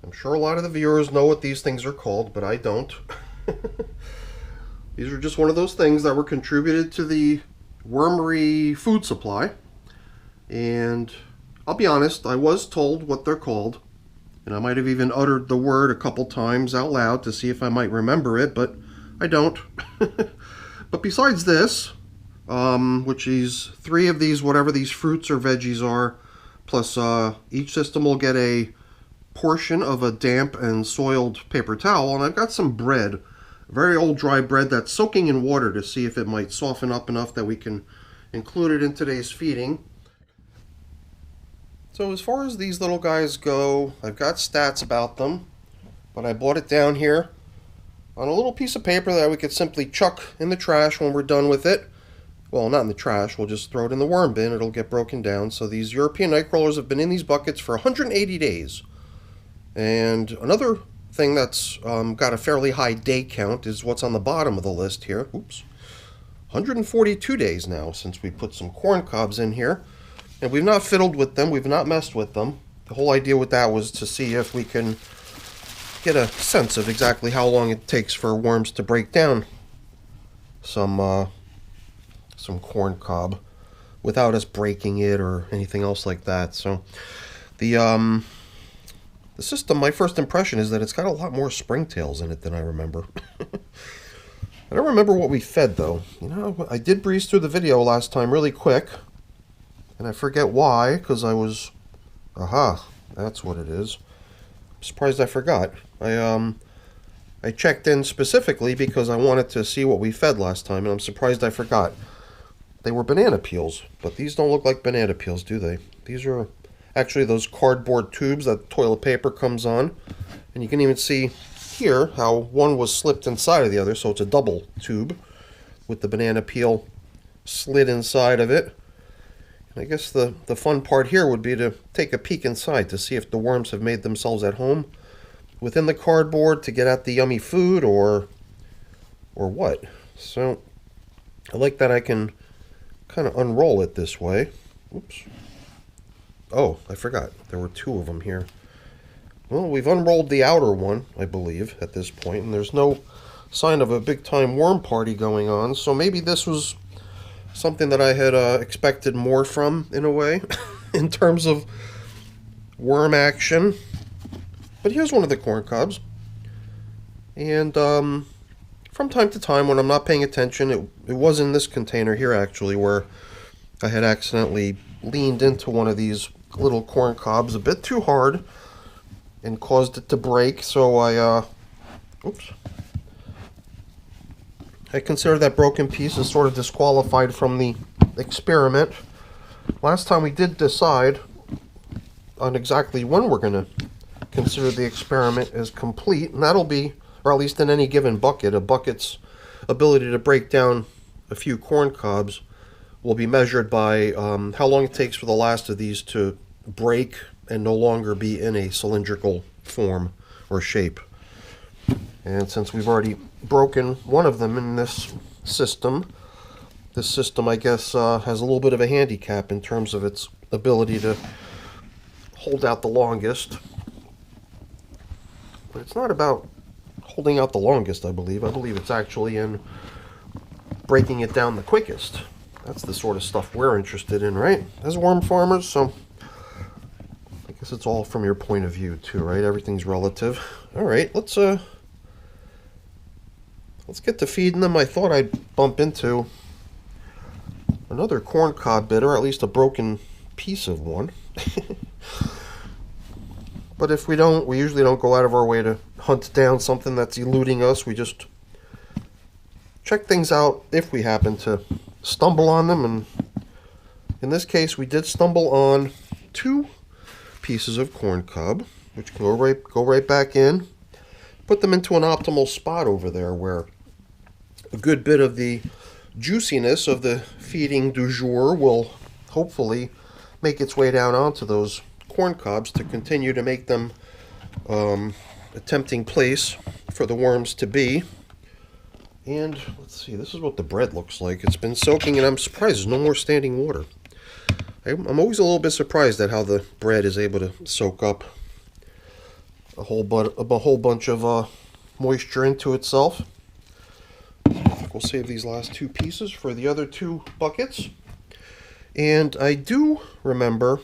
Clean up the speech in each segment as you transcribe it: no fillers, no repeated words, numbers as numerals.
I'm sure a lot of the viewers know what these things are called, but I don't. These are just one of those things that were contributed to the wormery food supply. And I'll be honest, I was told what they're called. And I might have even uttered the word a couple times out loud to see if I might remember it, but I don't. But besides this, which is 3 of these, whatever these fruits or veggies are, plus each system will get a portion of a damp and soiled paper towel, and I've got some bread, very old dry bread that's soaking in water to see if it might soften up enough that we can include it in today's feeding. So as far as these little guys go, I've got stats about them, but I bought it down here on a little piece of paper that we could simply chuck in the trash when we're done with it. Well, not in the trash, we'll just throw it in the worm bin, it'll get broken down. So these European nightcrawlers have been in these buckets for 180 days. And another thing that's got a fairly high day count is what's on the bottom of the list here. Oops. 142 days now since we put some corn cobs in here. And we've not fiddled with them, we've not messed with them. The whole idea with that was to see if we can get a sense of exactly how long it takes for worms to break down some corn cob without us breaking it or anything else like that. So the system, my first impression is that it's got a lot more springtails in it than I remember. I don't remember what we fed though. You know, I did breeze through the video last time really quick, and I forget why, because I was, that's what it is. I'm surprised I forgot. I checked in specifically because I wanted to see what we fed last time, and I'm surprised I forgot. They were banana peels, but these don't look like banana peels, do they? These are actually those cardboard tubes that toilet paper comes on, and you can even see here how one was slipped inside of the other, so it's a double tube with the banana peel slid inside of it. And I guess the fun part here would be to take a peek inside to see if the worms have made themselves at home within the cardboard to get at the yummy food, or what. So I like that I can kind of unroll it this way. Oops. Oh, I forgot. There were 2 of them here. Well, we've unrolled the outer one, I believe, at this point, and there's no sign of a big-time worm party going on, so maybe this was something that I had expected more from, in a way, in terms of worm action. But here's one of the corn cobs. And from time to time, when I'm not paying attention, it was in this container here, actually, where I had accidentally leaned into one of these little corn cobs a bit too hard and caused it to break. So I consider that broken piece as sort of disqualified from the experiment. Last time we did decide on exactly when we're going to consider the experiment as complete, and that'll be, or at least in any given bucket, a bucket's ability to break down a few corn cobs will be measured by how long it takes for the last of these to break and no longer be in a cylindrical form or shape. And since we've already broken one of them in this system I guess has a little bit of a handicap in terms of its ability to hold out the longest. But it's not about holding out the longest, I believe. I believe it's actually in breaking it down the quickest. That's the sort of stuff we're interested in, right? As worm farmers, so I guess it's all from your point of view too, right? Everything's relative. All right, let's get to feeding them. I thought I'd bump into another corn cob bit, or at least a broken piece of one. But if we don't, we usually don't go out of our way to hunt down something that's eluding us. We just check things out if we happen to stumble on them. And in this case, we did stumble on 2 pieces of corn cob, which can go right back in. Put them into an optimal spot over there where a good bit of the juiciness of the feeding du jour will hopefully make its way down onto those corn cobs to continue to make them a tempting place for the worms to be. And let's see, this is what the bread looks like. It's been soaking, and I'm surprised there's no more standing water. I'm always a little bit surprised at how the bread is able to soak up a whole bunch of moisture into itself. I think we'll save these last two pieces for the other two buckets. And I do remember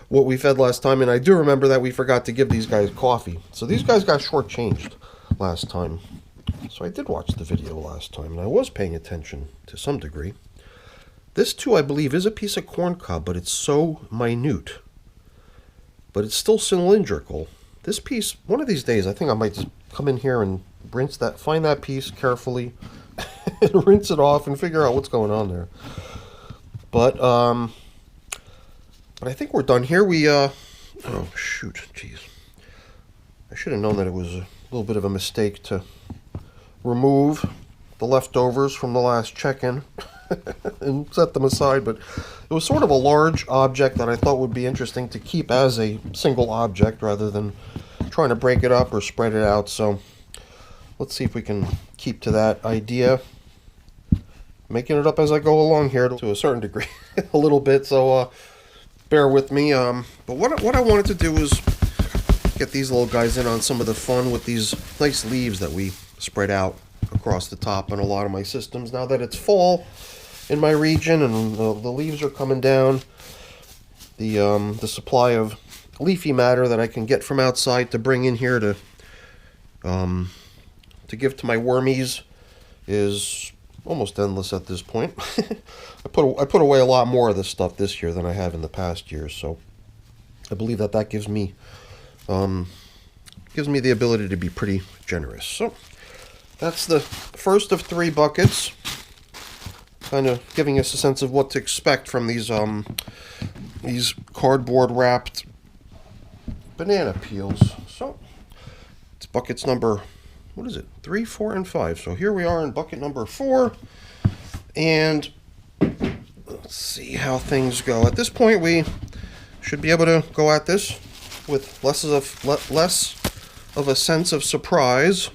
what we fed last time, and I do remember that we forgot to give these guys coffee. So these guys got shortchanged last time. So I did watch the video last time, and I was paying attention to some degree. This too, I believe, is a piece of corn cob, but it's so minute. But it's still cylindrical. This piece, one of these days, I think I might just come in here and find that piece carefully, and rinse it off and figure out what's going on there. But I think we're done here. Oh shoot, jeez. I should have known that it was a little bit of a mistake to remove the leftovers from the last check-in and set them aside, but it was sort of a large object that I thought would be interesting to keep as a single object rather than trying to break it up or spread it out. So let's see if we can keep to that idea. Making it up as I go along here to a certain degree, a little bit, so bear with me. But what I wanted to do was get these little guys in on some of the fun with these nice leaves that we spread out across the top on a lot of my systems. Now that it's fall in my region and the leaves are coming down, the supply of leafy matter that I can get from outside to bring in here to give to my wormies is almost endless at this point. I put away a lot more of this stuff this year than I have in the past years, so I believe that gives me the ability to be pretty generous. So that's the first of three buckets, kind of giving us a sense of what to expect from these cardboard wrapped banana peels. So it's buckets number, what is it, 3, 4, and 5. So here we are in bucket number 4, and let's see how things go. At this point, we should be able to go at this with less of a sense of surprise,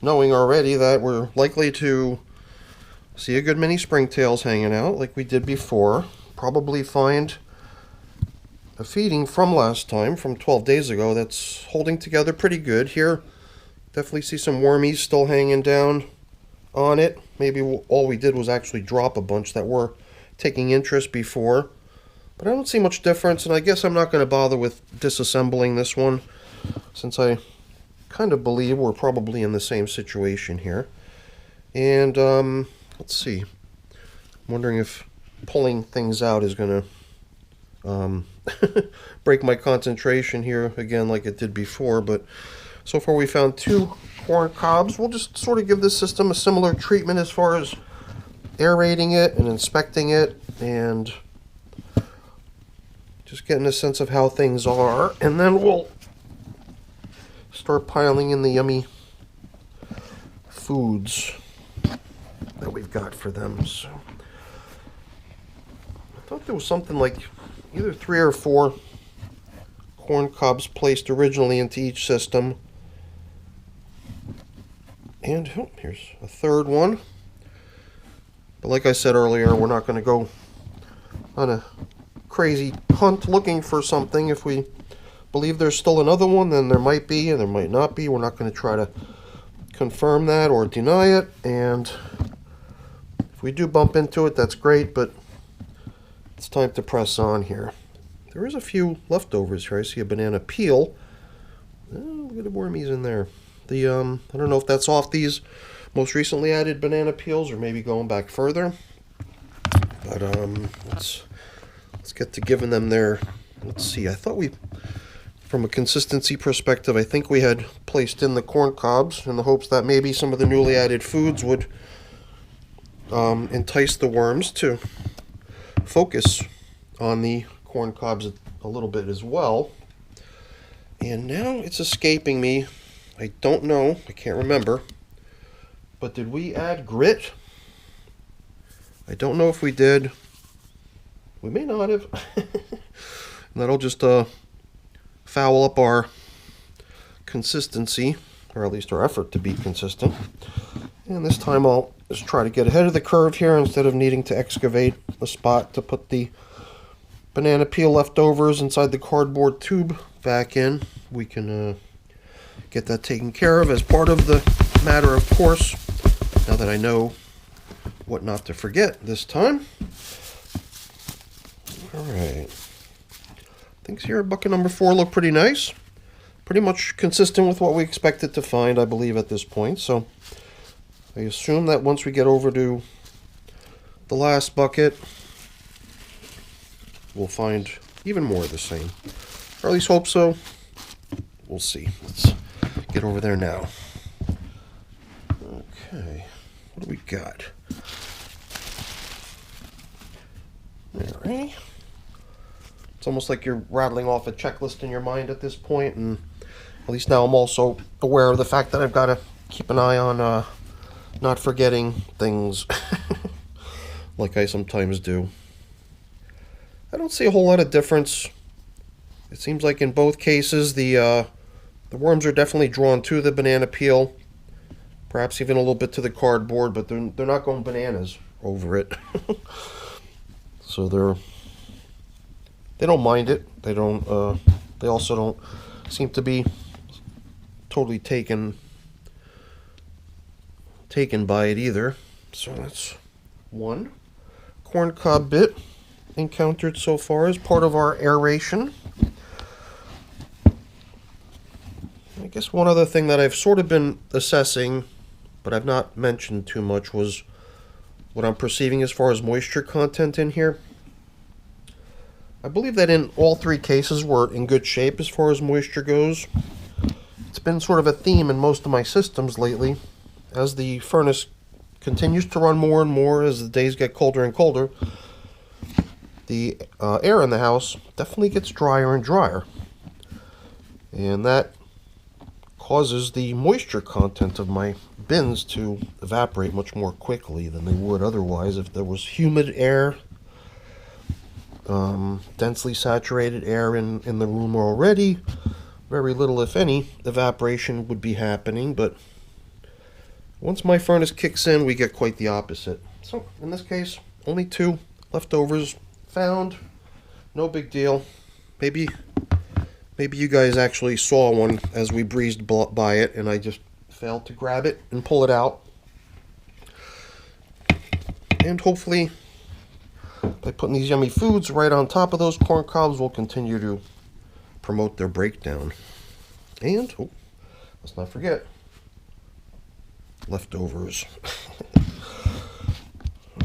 knowing already that we're likely to see a good many springtails hanging out like we did before. Probably find a feeding from last time, from 12 days ago, that's holding together pretty good. Here, definitely see some wormies still hanging down on it. Maybe all we did was actually drop a bunch that were taking interest before. But I don't see much difference, and I guess I'm not going to bother with disassembling this one, since I kind of believe we're probably in the same situation here. And let's see. I'm wondering if pulling things out is going to break my concentration here again like it did before. But so far we found 2 corn cobs. We'll just sort of give this system a similar treatment as far as aerating it and inspecting it and just getting a sense of how things are, and then we'll start piling in the yummy foods that we've got for them. So I thought there was something like either 3 or 4 corn cobs placed originally into each system. And oh, here's a third one. But like I said earlier, we're not going to go on a crazy hunt looking for something. If we believe there's still another one, then there might be and there might not be. We're not going to try to confirm that or deny it. And if we do bump into it, that's great, but it's time to press on here. There is a few leftovers here. I see a banana peel. Oh, look at the wormies in there. I don't know if that's off these most recently added banana peels or maybe going back further. But let's get to giving them their, let's see, I thought from a consistency perspective, I think we had placed in the corn cobs in the hopes that maybe some of the newly added foods would entice the worms to focus on the corn cobs a little bit as well. And now it's escaping me. I don't know, I can't remember, but did we add grit? I don't know if we did. We may not have. And that'll just foul up our consistency, or at least our effort to be consistent. And this time I'll just try to get ahead of the curve here instead of needing to excavate a spot to put the banana peel leftovers inside the cardboard tube back in, we can get that taken care of as part of the matter, of course, now that I know what not to forget this time. Alright. Things here at bucket number 4 look pretty nice. Pretty much consistent with what we expected to find, I believe, at this point. So I assume that once we get over to the last bucket, we'll find even more of the same. Or at least hope so. We'll see. Let's get over there now. Okay. What do we got? Alright. It's almost like you're rattling off a checklist in your mind at this point, and at least now I'm also aware of the fact that I've got to keep an eye on not forgetting things like I sometimes do. I don't see a whole lot of difference. It seems like in both cases the worms are definitely drawn to the banana peel, perhaps even a little bit to the cardboard, but they're not going bananas over it. So they don't mind it. They don't. They also don't seem to be totally taken by it either. So that's one corn cob bit encountered so far as part of our aeration. I guess one other thing that I've sort of been assessing, but I've not mentioned too much, was what I'm perceiving as far as moisture content in here. I believe that in all 3 cases we're in good shape as far as moisture goes. It's been sort of a theme in most of my systems lately. As the furnace continues to run more and more as the days get colder and colder, the air in the house definitely gets drier and drier. And that causes the moisture content of my bins to evaporate much more quickly than they would otherwise if there was humid air, densely saturated air in the room already. Very little, if any, evaporation would be happening, but once my furnace kicks in, we get quite the opposite. So, in this case, only 2 leftovers found. No big deal. Maybe you guys actually saw one as we breezed by it, and I just failed to grab it and pull it out. And hopefully, by putting these yummy foods right on top of those corn cobs, we'll continue to promote their breakdown. And, oh, let's not forget, leftovers.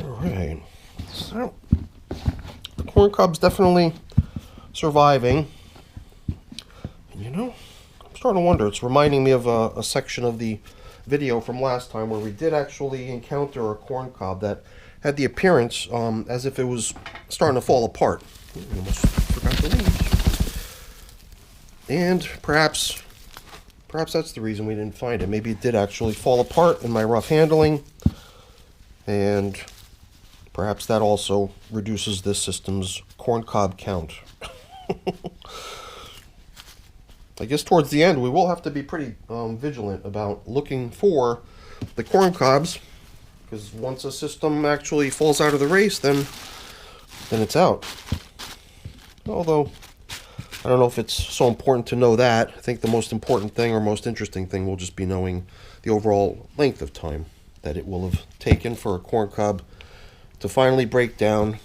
Alright, so the corn cob's definitely surviving. And you know, I'm starting to wonder, it's reminding me of a section of the video from last time where we did actually encounter a corn cob that had the appearance as if it was starting to fall apart. I almost forgot the leaves. And perhaps that's the reason we didn't find it. Maybe it did actually fall apart in my rough handling, and perhaps that also reduces this system's corn cob count. I guess towards the end we will have to be pretty vigilant about looking for the corn cobs, because once a system actually falls out of the race, then it's out. Although I don't know if it's so important to know that. I think the most important thing or most interesting thing will just be knowing the overall length of time that it will have taken for a corn cob to finally break down,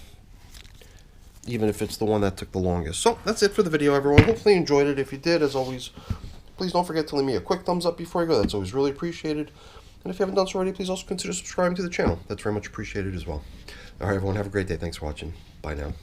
even if it's the one that took the longest. So that's it for the video, everyone. Hopefully you enjoyed it. If you did, as always, please don't forget to leave me a quick thumbs up before you go. That's always really appreciated. And if you haven't done so already, please also consider subscribing to the channel. That's very much appreciated as well. All right, everyone, have a great day. Thanks for watching. Bye now.